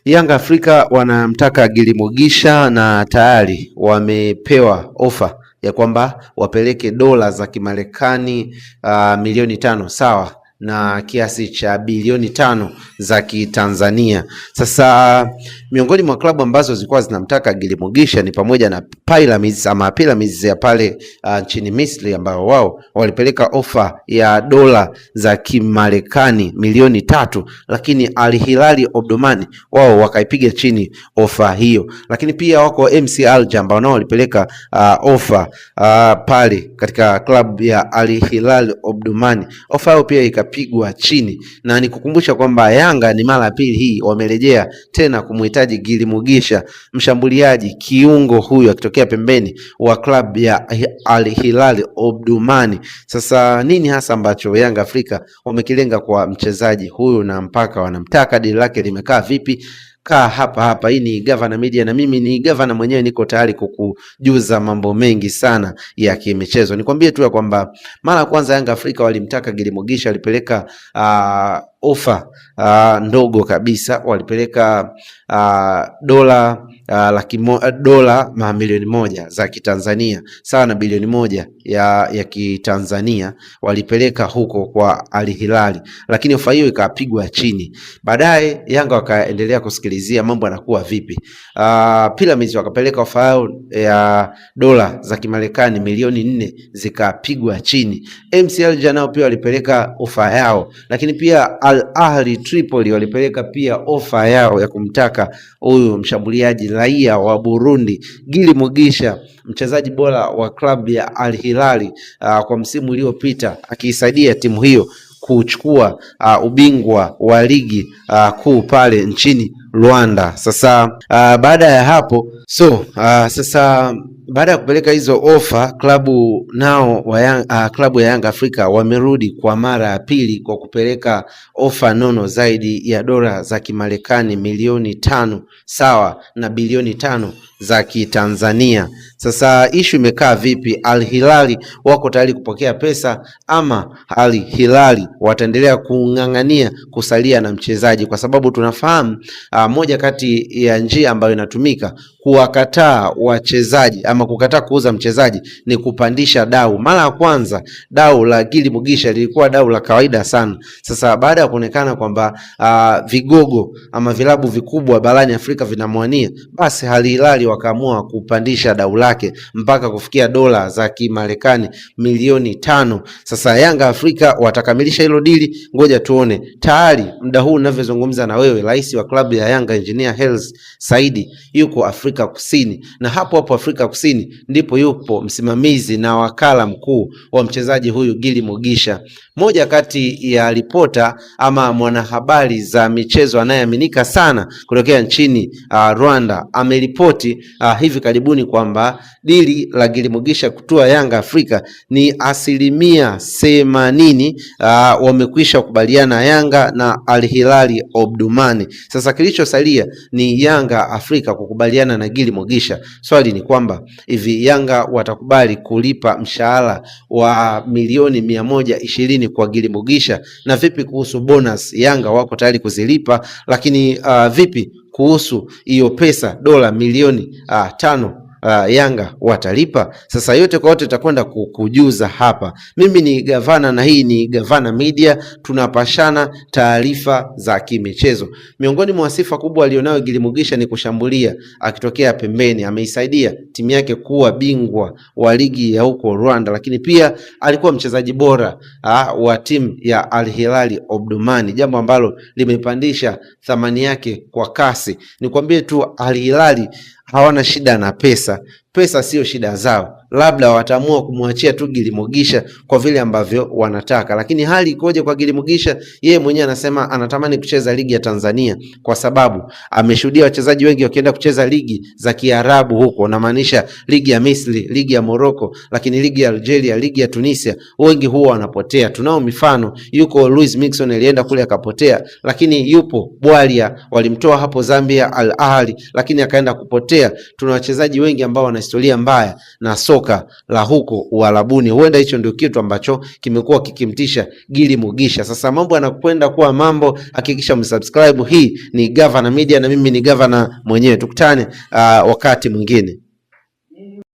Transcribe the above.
Yanga Afrika wanamtaka Gilly Mugisha na tayari wamepewa ofa ya kwamba wapeleke dola za Kimarekani milioni 5 sawa na kiasi cha bilioni 5 za Kitanzania. Sasa miongoni mwa klabu ambazo zilikuwa zinamtaka Gilly Mugisha ni pamoja na Pyramids ya pale nchini Misri, ambao wao walipeleka ofa ya dola za Kimarekani milioni 3, lakini Al Hilal Omdurman wao wakaipiga chini ofa hiyo. Lakini pia wako MC Alger ambao nao walipeleka ofa pale katika klabu ya Al Hilal Omdurman, ofa yao pia ikapigwa chini. Na nikukumbusha kwamba Yanga ni mara ya pili hii wamerejea tena kumhitaji Gilly Mugisha, mshambuliaji kiungo huyu akitokea pembeni wa klabu ya Al Hilal Omdurman. Sasa nini hasa ambacho Yanga Afrika wamekilenga kwa mchezaji huyu na mpaka wanamtaka? Dili lake limekaa vipi? Kaa hapa. Hii ni Gavana Media na mimi ni Gavana mwenyewe, niko tayari kukujuza mambo mengi sana ya kimichezo. Nikwambie tu ya kwamba mara ya kwanza Yanga Afrika walimtaka Gilly Mugisha, walipeleka ofa ndogo kabisa, walipeleka dola milioni 1 za Kitanzania sawa na bilioni 1 ya Kitanzania, walipeleka huko kwa Al Hilal, lakini ofa hiyo ikapigwa chini. Baadaye Yanga wakaendelea kusikilizia mambo yanakuwa vipi. Pyramids wakapeleka ofa yao ya dola za Kimarekani milioni 4, zikapigwa chini. MC Alger nao pia walipeleka ofa yao, lakini pia Al Ahly Tripoli walipeleka pia ofa yao ya kumtaka huyu mshambuliaji raia wa Burundi Gilly Mugisha, mchezaji bora wa klabu ya Al Hilal kwa msimu uliopita, akiisaidia timu hiyo kuchukua ubingwa wa ligi kuu pale nchini Rwanda. Sasa baada ya hapo baada ya kupeleka hizo ofa, klabu ya Yanga Afrika wamerudi kwa mara ya pili kwa kupeleka ofa nono zaidi ya dola za Kimarekani milioni 5 sawa na bilioni 5 za Kitanzania. Sasa issue imekaa vipi? Al Hilal wako tayari kupokea pesa ama Al Hilal wataendelea kung'ang'ania kusalia na mchezaji? Kwa sababu tunafahamu moja kati ya njia ambayo inatumika kuwakataa wachezaji ama kukataa kuuza mchezaji ni kupandisha dau. Mara ya kwanza dau la Gilly Mugisha lilikuwa dau la kawaida sana. Sasa baada ya kuonekana kwamba vigogo ama vilabu vikubwa barani Afrika vinamwania, basi Al Hilal wakaamua kupandisha dau lake mpaka kufikia dola za Kimarekani milioni 5. Sasa Yanga Afrika watakamilisha hilo dili, ngoja tuone. Tayari muda huu ninavyozungumza na wewe, rais wa klabu ya Yanga Engineer Hersi Said yuko Afrika Kusini, na hapo Afrika Kusini ndipo yupo msimamizi na wakala mkuu wa mchezaji huyu Gilly Mugisha. Moja kati ya ripota ama mwanahabari za michezo anayeaminika sana kutokea nchini Rwanda ameripoti hivi karibuni kwamba dili la Gilly Mugisha kutua Yanga Afrika ni 80% wamekwisha kubaliana Yanga na Al Hilal Omdurman. Sasa kilichosalia ni Yanga Afrika kukubaliana na Gilly Mugisha. Swali ni kwamba hivi Yanga watakubali kulipa mshahara wa milioni 120 kwa Gilly Mugisha? Na vipi kuhusu bonus? Yanga wako tayari kuzilipa, lakini vipi kuhusu hiyo pesa dola milioni 5 Yanga watalipa? Sasa yote kwa yote tutakwenda kukujuza hapa. Mimi ni Gavana na hii ni Gavana Media, tunapashana taarifa za kimichezo. Miongoni mwa sifa kubwa alionayo Gilly Mugisha ni kushambulia akitokea pembeni. Ameisaidia timu yake kuwa bingwa wa ligi ya huko Rwanda, lakini pia alikuwa mchezaji bora wa timu ya Al Hilal Omdurman, jambo ambalo limepandisha thamani yake kwa kasi. Nikwambie tu Al Hilal hawana shida na pesa sio shida zao. Labda wataamua kumwachia tu Gilly Mugisha kwa vile ambavyo wanataka. Lakini hali ikoje kwa Gilly Mugisha? Yeye mwenyewe anasema anatamani kucheza ligi ya Tanzania kwa sababu ameshuhudia wachezaji wengi wakienda kucheza ligi za Kiarabu huko, na maanisha ligi ya Misri, ligi ya Morocco, lakini ligi ya Algeria, ligi ya Tunisia, wengi huwa wanapotea. Tunao mifano, yuko Luis Mixon alienda kule akapotea, lakini yupo Bwalia walimtoa hapo Zambia Al Ahly, lakini akaenda kupotea. Tuna wachezaji wengi ambao historia mbaya na soka la huko Uarabuni. Huenda hicho ndio kitu ambacho kimekuwa kikimtisha Gilly Mugisha. Sasa mambo yanakwenda kuwa mambo, hakikisha msubscribe. Hii ni Gavana Media na mimi ni Gavana mwenyewe. Tukutane wakati mwingine.